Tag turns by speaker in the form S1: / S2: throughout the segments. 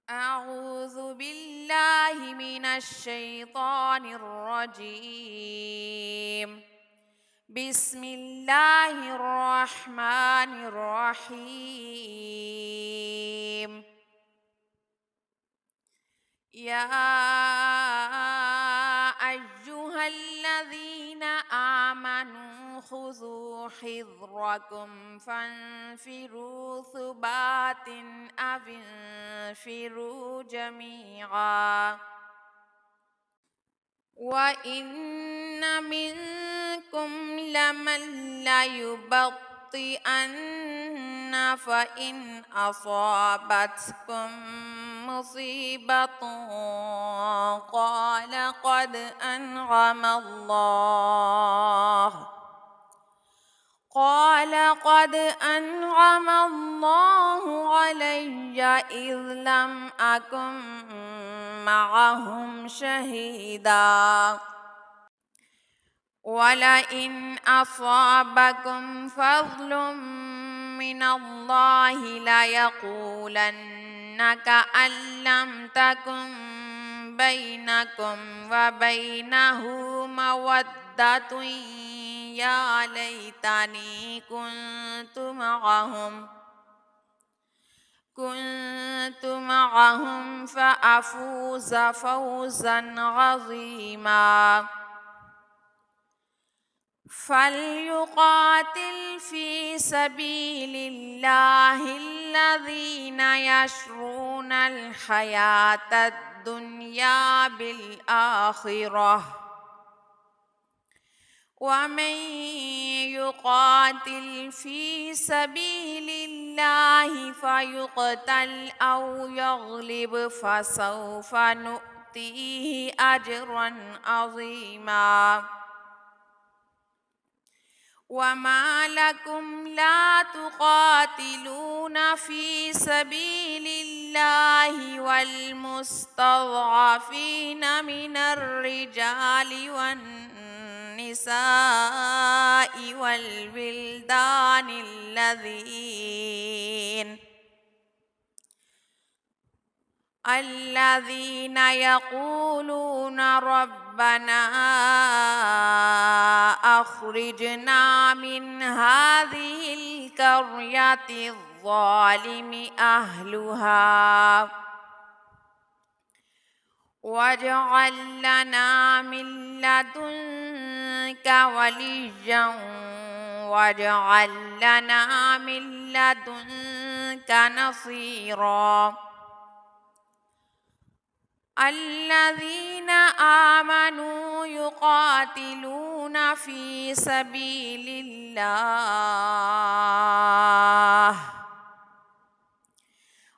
S1: أعوذ بالله من الشيطان الرجيم. بسم الله الرحمن الرحيم. يا أيها الذين آمنوا خذوا حذركم فانفروا ثبات أو انفروا جميعا وإن منكم لمن ليبطئن فإن أصابتكم مصيبة قال قد أنعم الله علي إذ لم أكن معهم شهيدا ولئن أصابكم فضل من الله ليقولن كأن لم تكن بينكم وبينه مودة يا ليتني كنت معهم فأفوز فوزا عظيما فليقاتل في سبيل الله الذين يشرون الحياة الدنيا بالآخرة ومن يقاتل في سبيل الله فيقتل أو يغلب فسوف نؤتيه أجرا عظيما وما لكم لا تقاتلون في سبيل الله والمستضعفين من الرجال والنساء والولدان الذين يقولون ربنا أخرجنا من هذه القرية الظالم أهلها واجعل لنا من لدنك وليا واجعل لنا من لدنك نصيرا الذين آمنوا يقاتلون في سبيل الله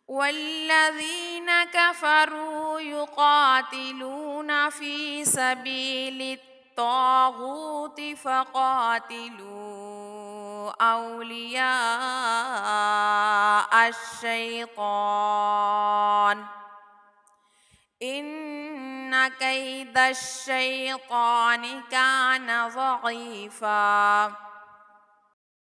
S1: والذين كفروا يقاتلون في سبيل الطاغوت فقاتلوا أولياء الشيطان إن كيد الشيطان كان ضعيفا